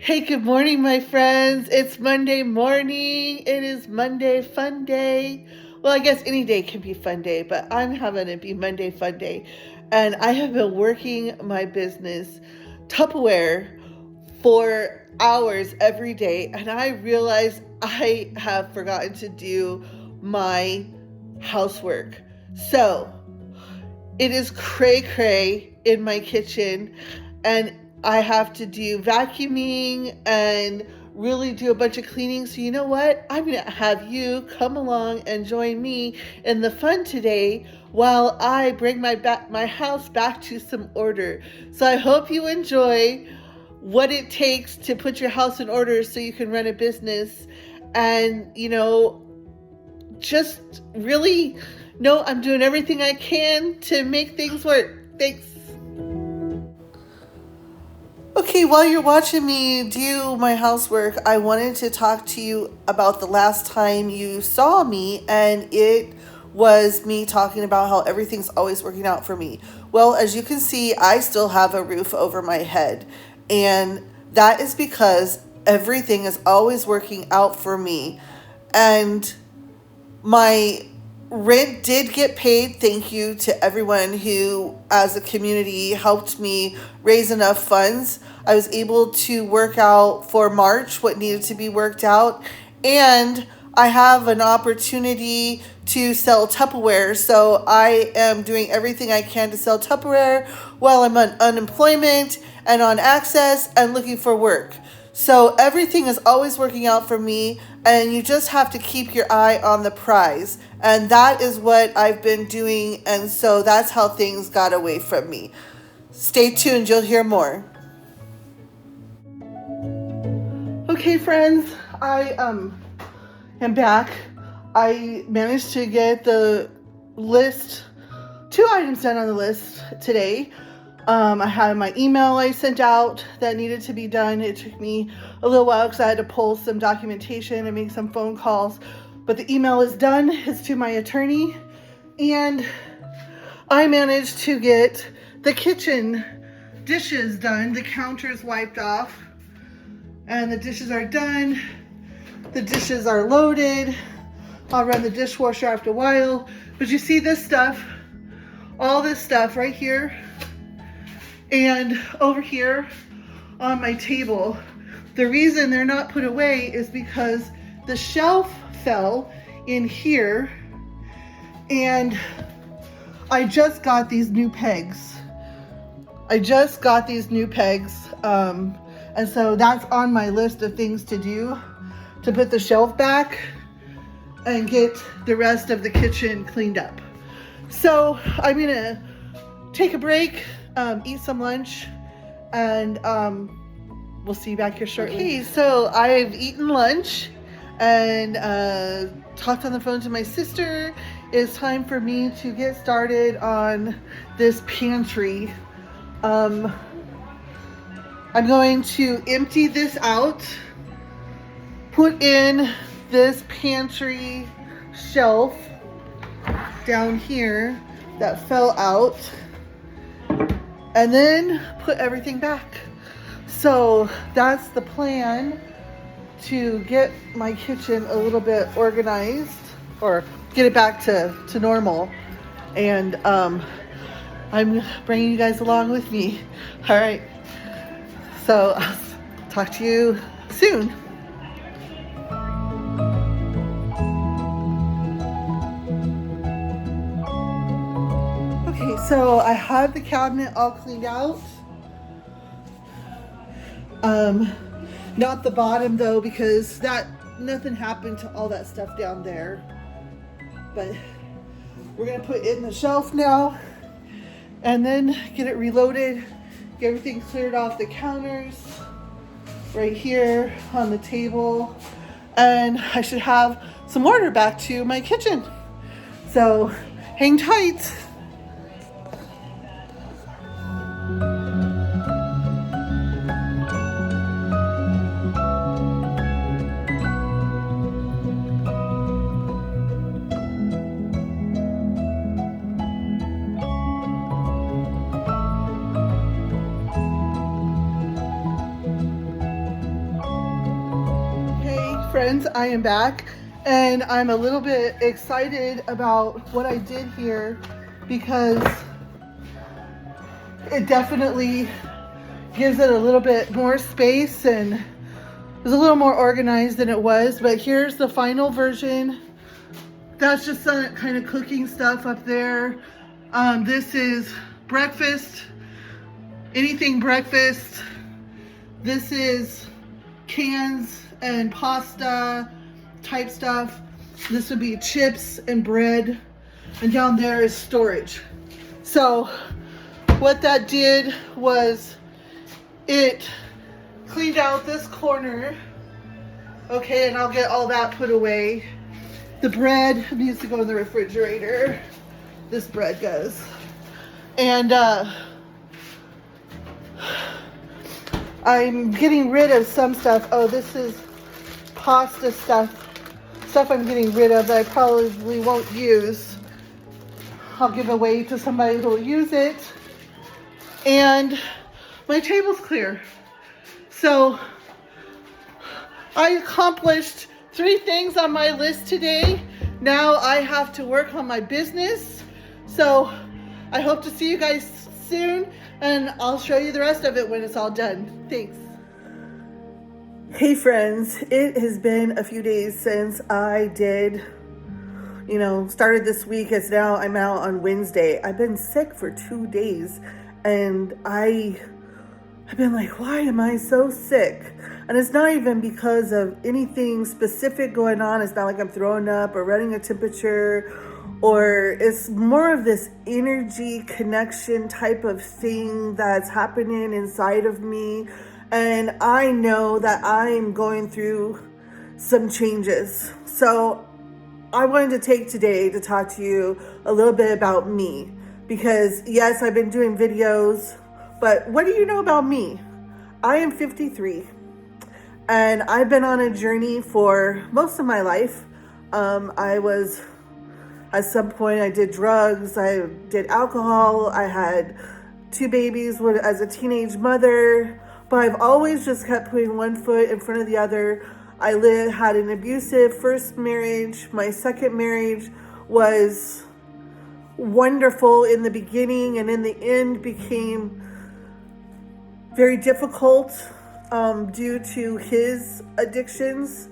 Hey, good morning, my friends. It's Monday morning. It is Monday Fun Day. Well, I guess any day can be Fun Day, but I'm having it be Monday Fun Day. And I have been working my business, Tupperware, for hours every day. And I realize I have forgotten to do my housework. So it is cray cray in my kitchen, and I have to do vacuuming and really do a bunch of cleaning. So you know what? I'm going to have you come along and join me in the fun today while I bring my house back to some order. So I hope you enjoy what it takes to put your house in order so you can run a business and, just really know I'm doing everything I can to make things work. Thanks. Okay, while you're watching me do my housework, I wanted to talk to you about the last time you saw me, and it was me talking about how everything's always working out for me. Well, as you can see, I still have a roof over my head, and that is because everything is always working out for me. And my rent did get paid. Thank you to everyone who, as a community, helped me raise enough funds. I was able to work out for March what needed to be worked out, and I have an opportunity to sell Tupperware. So I am doing everything I can to sell Tupperware while I'm on unemployment and on Access and looking for work. So everything is always working out for me, and you just have to keep your eye on the prize. And that is what I've been doing, and so that's how things got away from me. Stay tuned, you'll hear more. Okay, friends, I am back. I managed to get the list, 2 items done on the list today. I had my email I sent out that needed to be done. It took me a little while because I had to pull some documentation and make some phone calls. But the email is done. It's to my attorney. And I managed to get the kitchen dishes done. The counters wiped off. And the dishes are done. The dishes are loaded. I'll run the dishwasher after a while. But you see this stuff, all this stuff right here. And over here on my table, the reason they're not put away is because the shelf fell in here, and I just got these new pegs. And so that's on my list of things to do, to put the shelf back and get the rest of the kitchen cleaned up. So I'm gonna take a break, eat some lunch, and we'll see you back here shortly. Okay, so I've eaten lunch and talked on the phone to my sister. It's time for me to get started on this pantry. I'm going to empty this out, put in this pantry shelf down here that fell out, and then put everything back. So that's the plan, to get my kitchen a little bit organized, or get it back to normal. And I'm bringing you guys along with me. All right. So I'll talk to you soon. Okay, so I have the cabinet all cleaned out. Not the bottom though, because nothing happened to all that stuff down there. But we're gonna put it in the shelf now, and then get it reloaded, get everything cleared off the counters right here on the table, and I should have some order back to my kitchen. So hang tight. friends, I am back, and I'm a little bit excited about what I did here because it definitely gives it a little bit more space and is a little more organized than it was. But here's the final version. That's just some kind of cooking stuff up there. This is breakfast, anything breakfast. This is cans and pasta type stuff. This would be chips and bread, and down there is storage. So what that did was it cleaned out this corner. Okay, and I'll get all that put away. The bread needs to go in the refrigerator. This bread does. And I'm getting rid of some stuff. Oh, this is pasta stuff I'm getting rid of that I probably won't use. I'll give away to somebody who will use it. And my table's clear. So I accomplished 3 things on my list today. Now I have to work on my business. So I hope to see you guys soon, and I'll show you the rest of it when it's all done. Thanks. Hey friends, it has been a few days since I did, started this week. As now I'm out on Wednesday. I've been sick for 2 days, and I've been like, why am I so sick? And it's not even because of anything specific going on. It's not like I'm throwing up or running a temperature, or it's more of this energy connection type of thing that's happening inside of me. And I know that I'm going through some changes. So I wanted to take today to talk to you a little bit about me. Because yes, I've been doing videos, but what do you know about me? I am 53, and I've been on a journey for most of my life. At some point I did drugs, I did alcohol, I had 2 babies as a teenage mother, but I've always just kept putting one foot in front of the other. I had an abusive first marriage. My second marriage was wonderful in the beginning, and in the end became very difficult due to his addictions.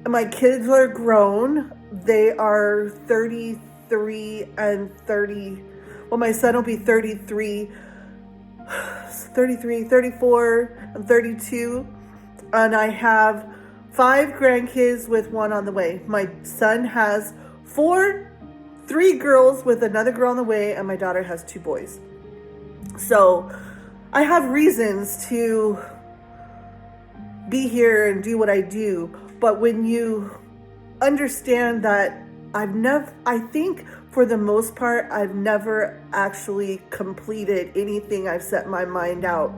My kids are grown. They are 33 and 30. Well, my son will be 33, 34, and 32. And I have 5 grandkids with 1 on the way. My son has 3 girls with another girl on the way, and my daughter has 2 boys. So I have reasons to be here and do what I do. But when you understand that I think for the most part, I've never actually completed anything I've set my mind out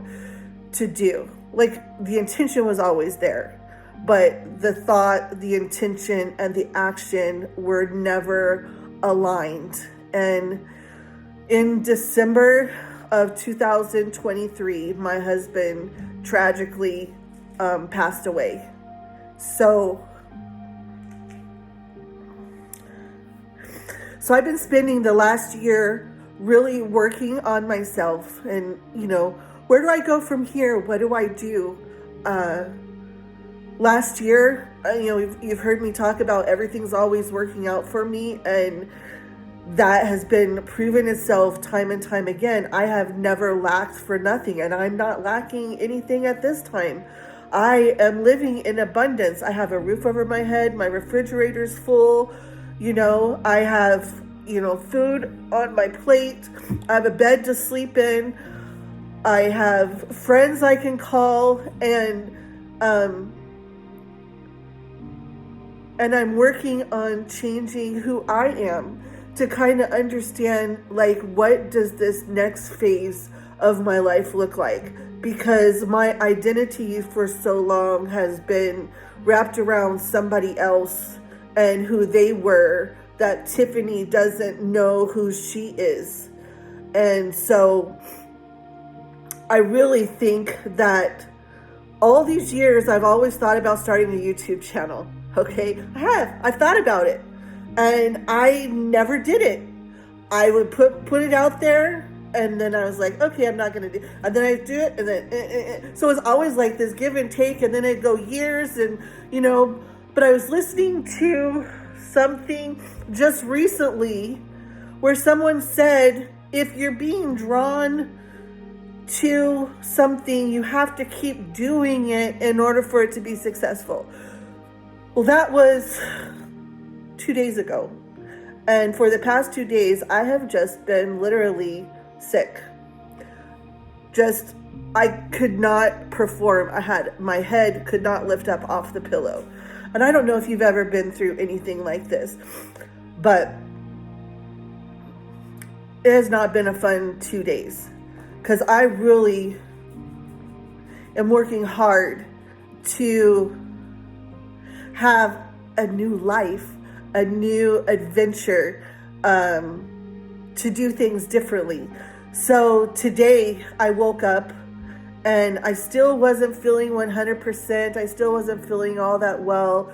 to do. Like, the intention was always there, but the thought, the intention, and the action were never aligned. And in December of 2023, my husband tragically passed away. So I've been spending the last year really working on myself, and where do I go from here? What do I do? Last year, you've heard me talk about everything's always working out for me, and that has been proven itself time and time again. I have never lacked for nothing, and I'm not lacking anything at this time. I am living in abundance. I have a roof over my head. My refrigerator's full. I have, food on my plate. I have a bed to sleep in. I have friends I can call, and I'm working on changing who I am to kind of understand, like, what does this next phase of my life look like? Because my identity for so long has been wrapped around somebody else and who they were, that Tiffany doesn't know who she is. And so I really think that all these years, I've always thought about starting a YouTube channel. Okay, I've thought about it, and I never did it. I would put it out there, and then I was like, okay, I'm not gonna do, and then I do it, and then so it's always like this give and take, and then it'd go years, and but I was listening to something just recently where someone said, if you're being drawn to something, you have to keep doing it in order for it to be successful. Well, that was 2 days ago. And for the past 2 days, I have just been literally sick. I could not perform. My head could not lift up off the pillow. And I don't know if you've ever been through anything like this, but it has not been a fun 2 days, because I really am working hard to have a new life, a new adventure, to do things differently. So today I woke up and I still wasn't feeling 100%. I still wasn't feeling all that well,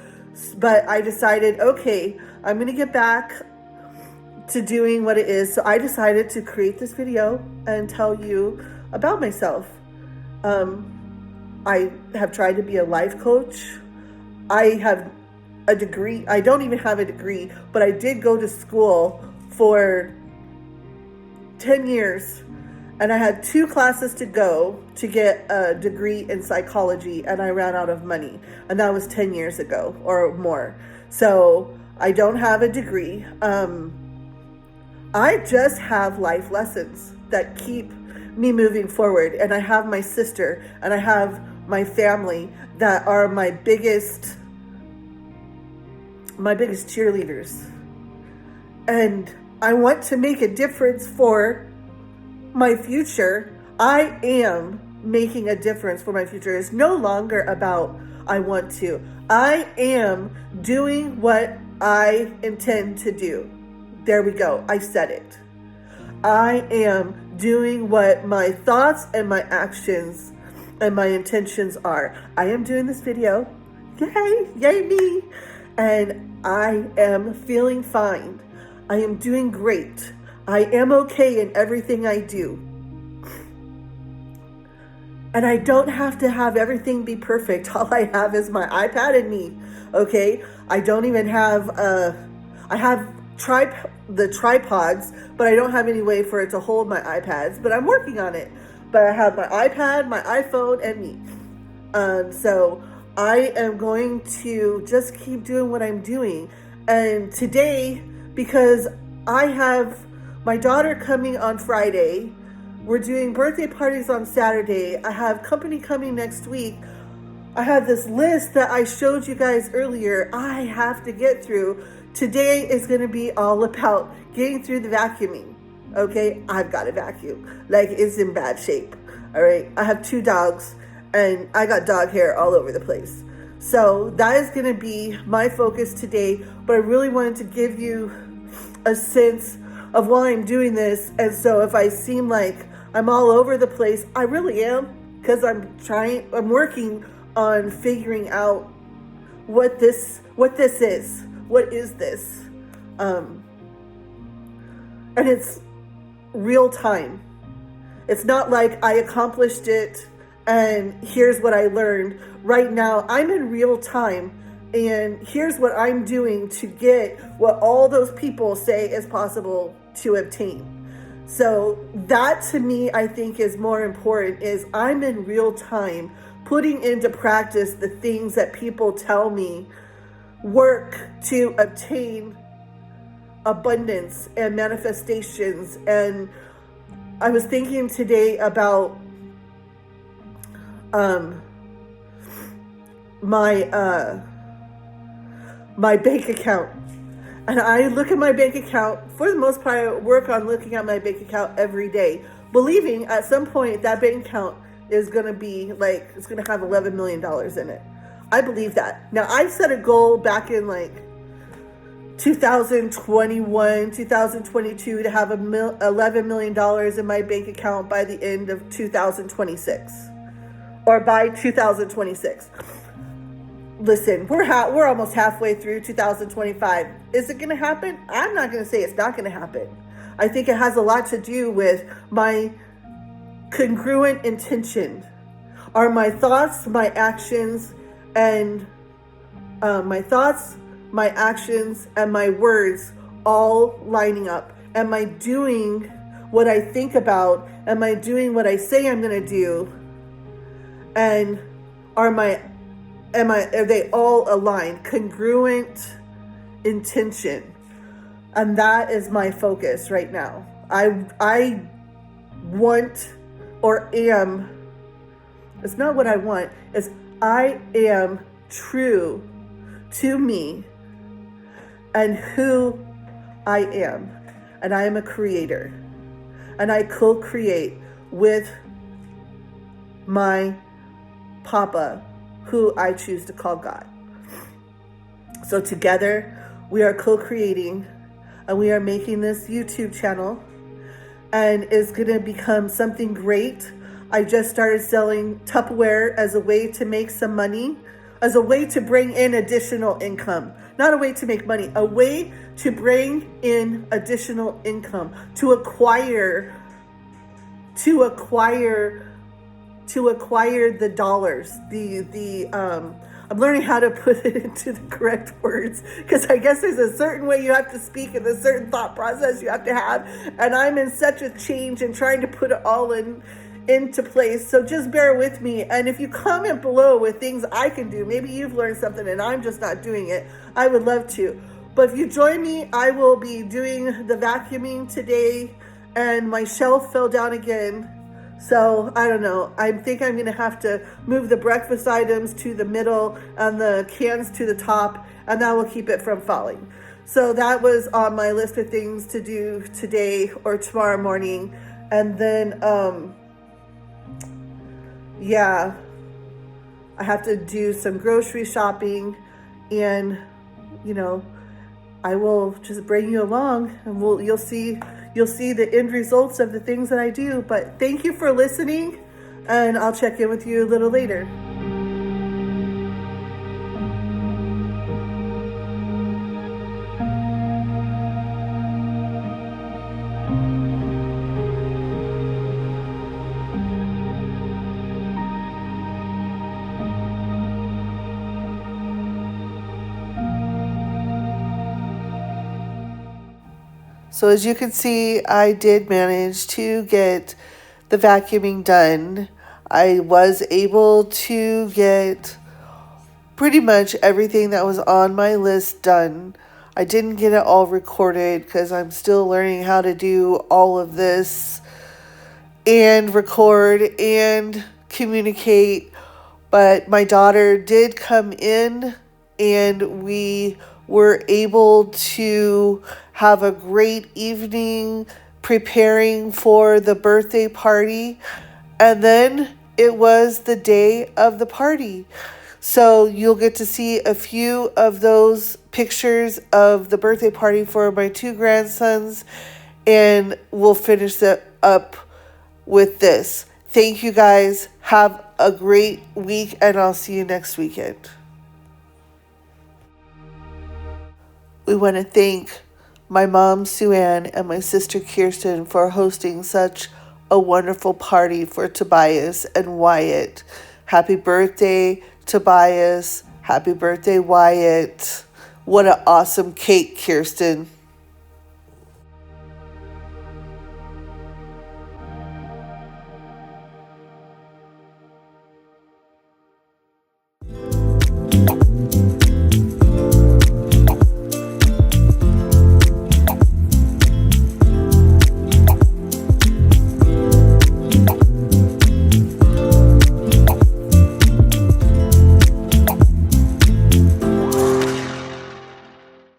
but I decided, okay, I'm going to get back to doing what it is. So I decided to create this video and tell you about myself. I have tried to be a life coach. I have a degree. I don't even have a degree, but I did go to school for 10 years, and I had 2 classes to go to get a degree in psychology, and I ran out of money, and that was 10 years ago or more. So I don't have a degree. I just have life lessons that keep me moving forward, and I have my sister and I have my family that are my biggest cheerleaders, and I want to make a difference for my future. I am making a difference for my future. It's no longer about I want to. I am doing what I intend to do. There we go. I said it. I am doing what my thoughts and my actions and my intentions are. I am doing this video. Yay me. And I am feeling fine. I am doing great. I am okay in everything I do. And I don't have to have everything be perfect. All I have is my iPad and me. Okay? I don't even have, I have the tripods, but I don't have any way for it to hold my iPads, but I'm working on it. But I have my iPad, my iPhone, and me. So I am going to just keep doing what I'm doing. And today, because I have my daughter coming on Friday, we're doing birthday parties on Saturday, I have company coming next week, I have this list that I showed you guys earlier I have to get through. Today is going to be all about getting through the vacuuming. Okay, I've got a vacuum. Like, it's in bad shape. All right, I have 2 dogs and I got dog hair all over the place. So that is going to be my focus today. But I really wanted to give you a sense of why I'm doing this. And so if I seem like I'm all over the place, I really am, because I'm working on figuring out what this is. What is this? And it's real time. It's not like I accomplished it and here's what I learned. Right now, I'm in real time, and here's what I'm doing to get what all those people say is possible to obtain. So that, to me, I think is more important, is I'm in real time putting into practice the things that people tell me work to obtain abundance and manifestations. And I was thinking today about my bank account. And I look at my bank account, for the most part, I work on looking at my bank account every day, believing at some point that bank account is going to be like, it's going to have $11 million in it. I believe that. Now, I set a goal back in like 2021, 2022 to have $11 million in my bank account by the end of 2026. or by 2026. Listen, we're almost halfway through 2025. Is it going to happen? I'm not going to say it's not going to happen. I think it has a lot to do with my congruent intention. Are my thoughts, my actions, and my actions, and my words all lining up? Am I doing what I think about? Am I doing what I say I'm going to do? And are they all aligned? Congruent intention. And that is my focus right now. I want, or am, it's not what I want, it's I am true to me and who I am. And I am a creator. And I co-create with my Papa, who I choose to call God. So together, we are co-creating, and we are making this YouTube channel, and it's going to become something great. I just started selling Tupperware as a way to make some money, as a way to bring in additional income. Not a way to make money, a way to bring in additional income, to acquire the dollars. I'm learning how to put it into the correct words, because I guess there's a certain way you have to speak and a certain thought process you have to have. And I'm in such a change and trying to put it all into place. So just bear with me. And if you comment below with things I can do, maybe you've learned something and I'm just not doing it, I would love to. But if you join me, I will be doing the vacuuming today, and my shelf fell down again. So I don't know. I think I'm going to have to move the breakfast items to the middle and the cans to the top, and that will keep it from falling. So that was on my list of things to do today or tomorrow morning. And then, I have to do some grocery shopping, and, I will just bring you along, and you'll see the end results of the things that I do. But thank you for listening, and I'll check in with you a little later. So as you can see, I did manage to get the vacuuming done. I was able to get pretty much everything that was on my list done. I didn't get it all recorded because I'm still learning how to do all of this and record and communicate. But my daughter did come in, and we were able to have a great evening preparing for the birthday party. And then it was the day of the party. So you'll get to see a few of those pictures of the birthday party for my two grandsons, and we'll finish it up with this. Thank you guys. Have a great week, and I'll see you next weekend. We want to thank my mom, Sue Ann, and my sister, Kirsten, for hosting such a wonderful party for Tobias and Wyatt. Happy birthday, Tobias. Happy birthday, Wyatt. What an awesome cake, Kirsten.